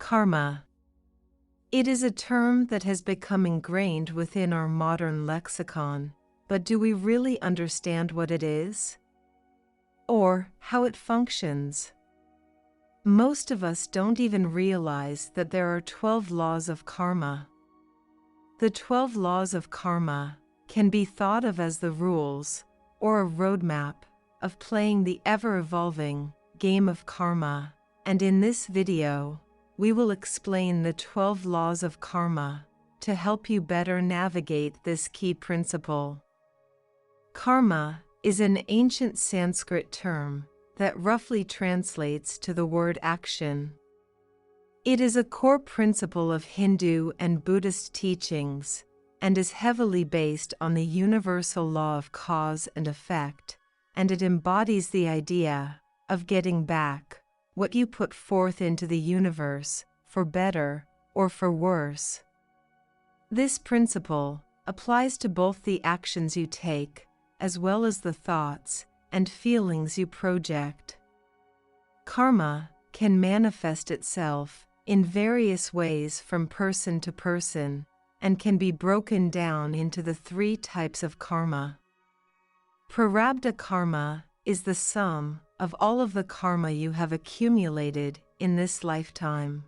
Karma. It is a term that has become ingrained within our modern lexicon, but do we really understand what it is? Or how it functions? Most of us don't even realize that there are 12 laws of karma. The 12 laws of karma can be thought of as the rules, or a roadmap, of playing the ever-evolving game of karma, and in this video, we will explain the 12 laws of karma to help you better navigate this key principle. Karma is an ancient Sanskrit term that roughly translates to the word action. It is a core principle of Hindu and Buddhist teachings and is heavily based on the universal law of cause and effect, and it embodies the idea of getting back what you put forth into the universe, for better or for worse. This principle applies to both the actions you take, as well as the thoughts and feelings you project. Karma can manifest itself in various ways from person to person, and can be broken down into the 3 types of karma. Prarabdha karma is the sum of all of the karma you have accumulated in this lifetime,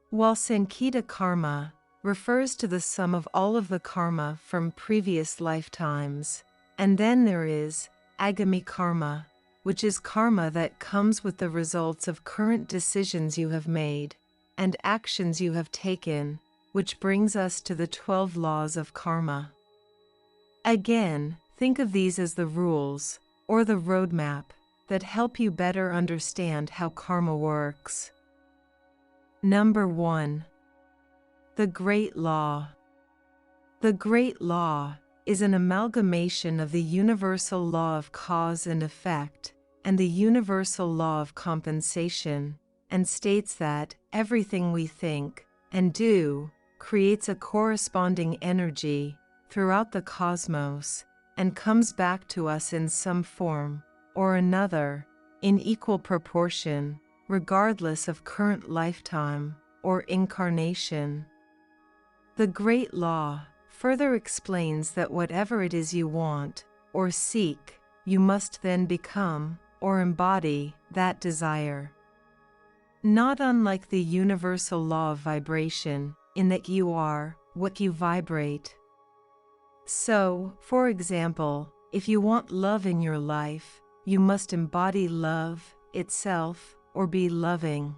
while Sankita karma refers to the sum of all of the karma from previous lifetimes, and then there is agami karma, which is karma that comes with the results of current decisions you have made and actions you have taken, which brings us to the 12 laws of karma. Again, think of these as the rules, or the roadmap, that help you better understand how karma works. Number 1. The Great Law. The Great Law is an amalgamation of the universal law of cause and effect and the universal law of compensation, and states that everything we think and do creates a corresponding energy throughout the cosmos and comes back to us in some form or another, in equal proportion, regardless of current lifetime or incarnation. The Great Law further explains that whatever it is you want or seek, you must then become or embody that desire. Not unlike the universal law of vibration, in that you are what you vibrate. So, for example, if you want love in your life, you must embody love itself or be loving.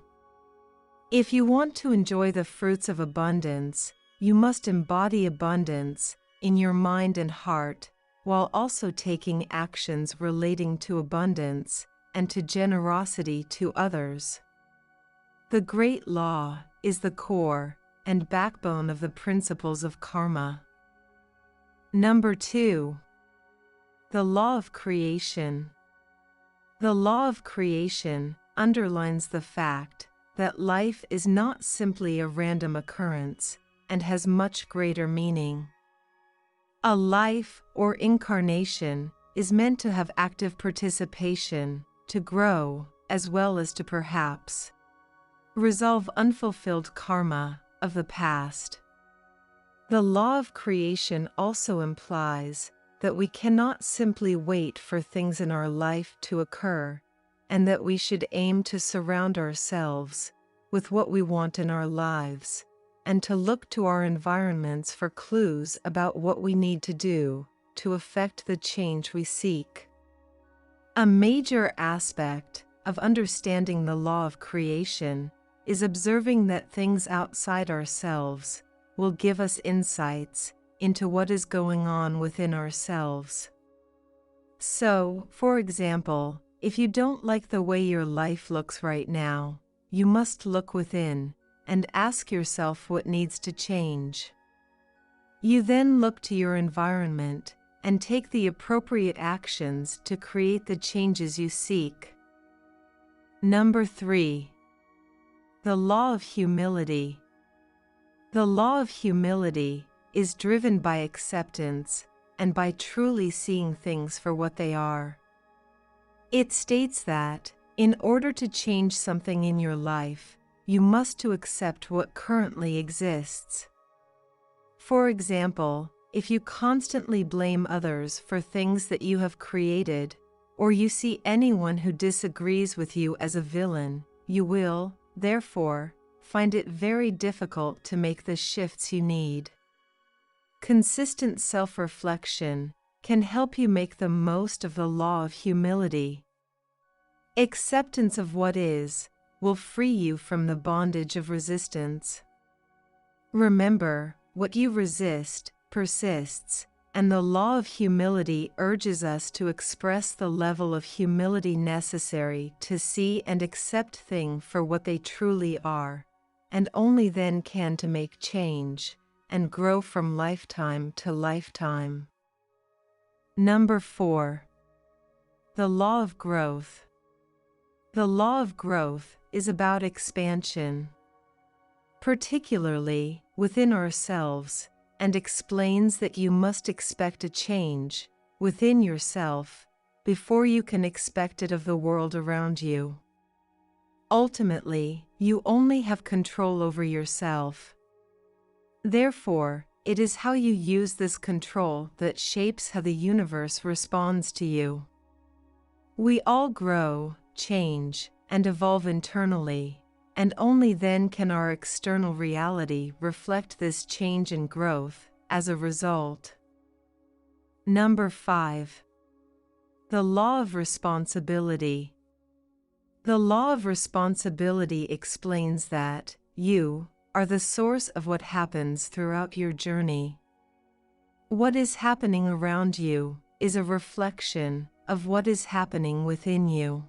If you want to enjoy the fruits of abundance, you must embody abundance in your mind and heart, while also taking actions relating to abundance and to generosity to others. The Great Law is the core and backbone of the principles of karma. Number 2. The Law of Creation. The law of creation underlines the fact that life is not simply a random occurrence and has much greater meaning. A life or incarnation is meant to have active participation, to grow, as well as to perhaps resolve unfulfilled karma of the past. The law of creation also implies that we cannot simply wait for things in our life to occur, and that we should aim to surround ourselves with what we want in our lives, and to look to our environments for clues about what we need to do to affect the change we seek. A major aspect of understanding the law of creation is observing that things outside ourselves will give us insights into what is going on within ourselves. So, for example, if you don't like the way your life looks right now, you must look within and ask yourself what needs to change. You then look to your environment and take the appropriate actions to create the changes you seek. Number 3. The Law of Humility. The law of humility is driven by acceptance and by truly seeing things for what they are. It states that, in order to change something in your life, you must to accept what currently exists. For example, if you constantly blame others for things that you have created, or you see anyone who disagrees with you as a villain, you will, therefore, find it very difficult to make the shifts you need. Consistent self-reflection can help you make the most of the law of humility. Acceptance of what is will free you from the bondage of resistance. Remember, what you resist persists, and the law of humility urges us to express the level of humility necessary to see and accept things for what they truly are, and only then can to make change and grow from lifetime to lifetime. Number 4. The law of growth. The law of growth is about expansion, particularly within ourselves, and explains that you must expect a change within yourself before you can expect it of the world around you. Ultimately, you only have control over yourself. Therefore, it is how you use this control that shapes how the universe responds to you. We all grow, change, and evolve internally, and only then can our external reality reflect this change and growth as a result. Number 5. The law of responsibility. The law of responsibility explains that you are the source of what happens throughout your journey. What is happening around you is a reflection of what is happening within you.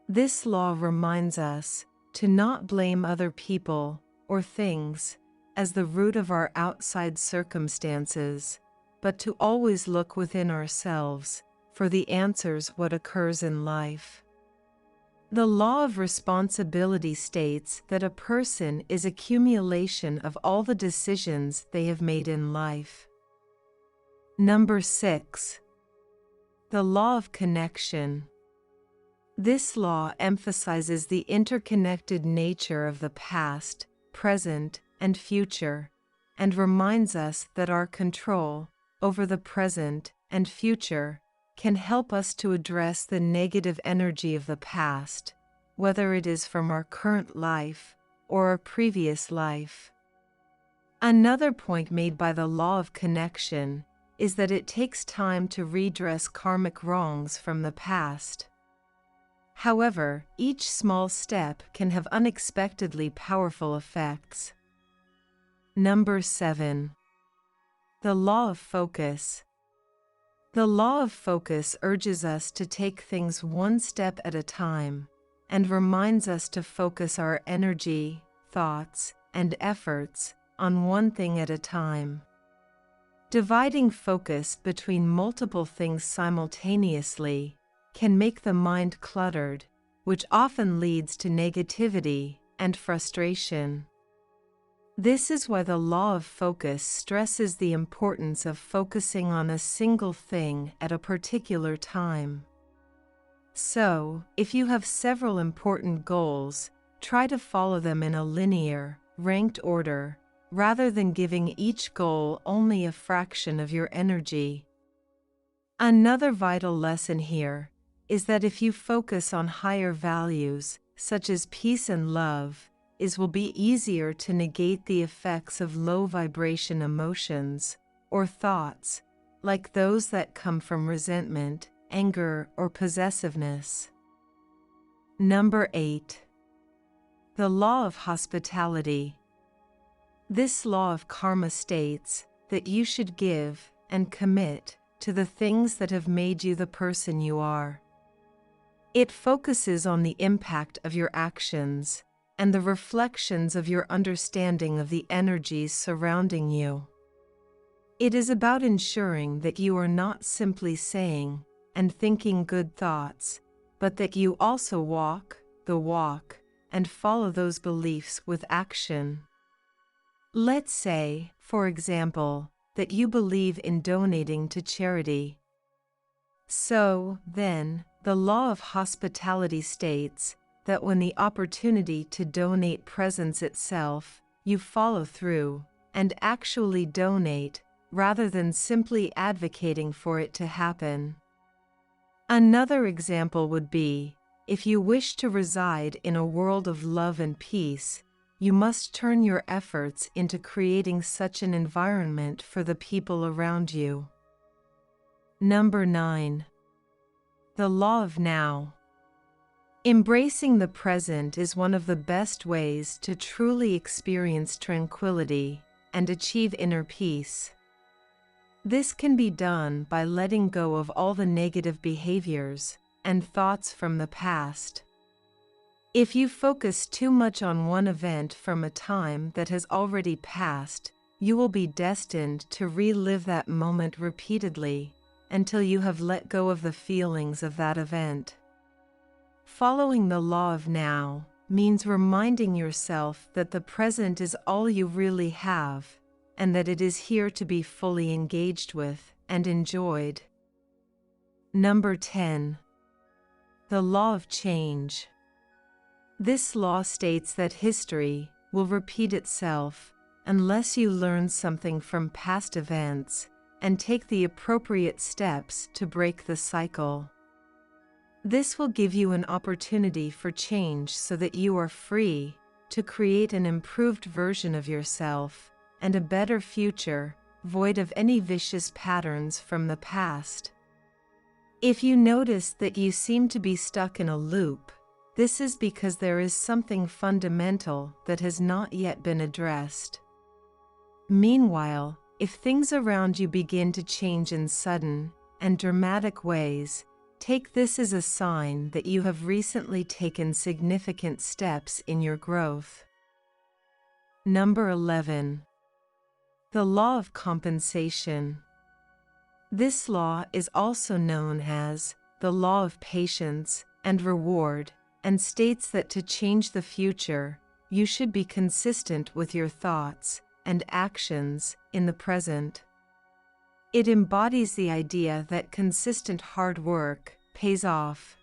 This law reminds us to not blame other people or things as the root of our outside circumstances, but to always look within ourselves for the answers what occurs in life. The law of responsibility states that a person is accumulation of all the decisions they have made in life. Number 6. The law of connection. This law emphasizes the interconnected nature of the past, present, and future, and reminds us that our control over the present and future can help us to address the negative energy of the past, whether it is from our current life or our previous life. Another point made by the law of connection is that it takes time to redress karmic wrongs from the past. However, each small step can have unexpectedly powerful effects. Number 7. The law of focus. The law of focus urges us to take things one step at a time, and reminds us to focus our energy, thoughts, and efforts on one thing at a time. Dividing focus between multiple things simultaneously can make the mind cluttered, which often leads to negativity and frustration. This is why the law of focus stresses the importance of focusing on a single thing at a particular time. So, if you have several important goals, try to follow them in a linear, ranked order, rather than giving each goal only a fraction of your energy. Another vital lesson here is that if you focus on higher values, such as peace and love, it will be easier to negate the effects of low vibration emotions or thoughts, like those that come from resentment, anger, or possessiveness. Number 8. The law of hospitality. This law of karma states that you should give and commit to the things that have made you the person you are. It focuses on the impact of your actions and the reflections of your understanding of the energies surrounding you. It is about ensuring that you are not simply saying and thinking good thoughts, but that you also walk the walk and follow those beliefs with action. Let's say, for example, that you believe in donating to charity. So, then, the law of hospitality states that when the opportunity to donate presents itself, you follow through and actually donate rather than simply advocating for it to happen. Another example would be, if you wish to reside in a world of love and peace, you must turn your efforts into creating such an environment for the people around you. Number 9. The law of now. Embracing the present is one of the best ways to truly experience tranquility and achieve inner peace. This can be done by letting go of all the negative behaviors and thoughts from the past. If you focus too much on one event from a time that has already passed, you will be destined to relive that moment repeatedly until you have let go of the feelings of that event. Following the law of now means reminding yourself that the present is all you really have, and that it is here to be fully engaged with and enjoyed. Number 10. The law of change. This law states that history will repeat itself unless you learn something from past events and take the appropriate steps to break the cycle. This will give you an opportunity for change so that you are free to create an improved version of yourself and a better future, void of any vicious patterns from the past. If you notice that you seem to be stuck in a loop, this is because there is something fundamental that has not yet been addressed. Meanwhile, if things around you begin to change in sudden and dramatic ways, take this as a sign that you have recently taken significant steps in your growth. Number 11. The law of compensation. This law is also known as the law of patience and reward, and states that to change the future, you should be consistent with your thoughts and actions in the present. It embodies the idea that consistent hard work pays off.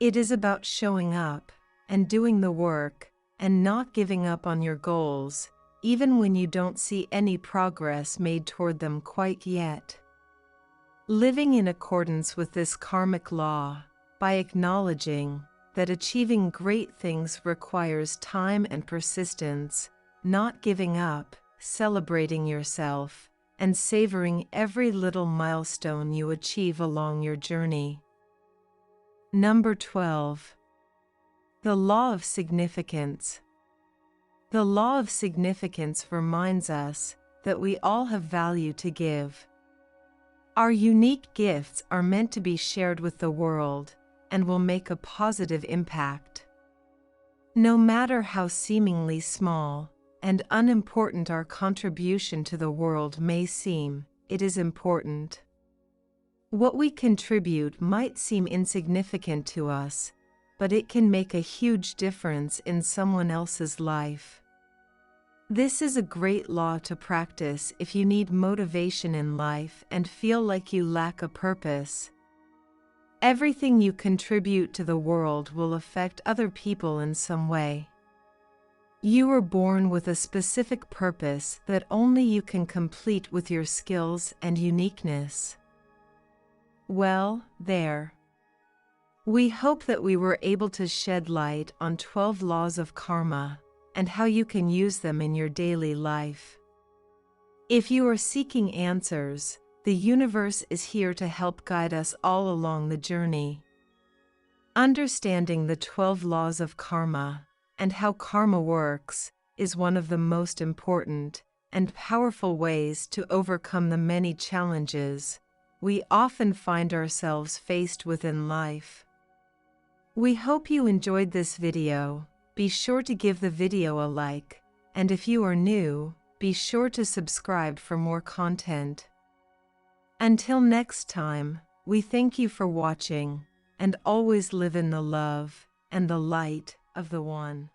It is about showing up and doing the work and not giving up on your goals, even when you don't see any progress made toward them quite yet. Living in accordance with this karmic law, by acknowledging that achieving great things requires time and persistence, not giving up, celebrating yourself, and savoring every little milestone you achieve along your journey. Number 12. The law of significance. The law of significance reminds us that we all have value to give. Our unique gifts are meant to be shared with the world and will make a positive impact. No matter how seemingly small and unimportant our contribution to the world may seem, it is important. What we contribute might seem insignificant to us, but it can make a huge difference in someone else's life. This is a great law to practice if you need motivation in life and feel like you lack a purpose. Everything you contribute to the world will affect other people in some way. You were born with a specific purpose that only you can complete with your skills and uniqueness. Well, there. We hope that we were able to shed light on 12 laws of karma and how you can use them in your daily life. If you are seeking answers, the universe is here to help guide us all along the journey. Understanding the 12 laws of karma and how karma works is one of the most important and powerful ways to overcome the many challenges we often find ourselves faced with in life. We hope you enjoyed this video. Be sure to give the video a like, and if you are new, be sure to subscribe for more content. Until next time, we thank you for watching, and always live in the love and the light of the One.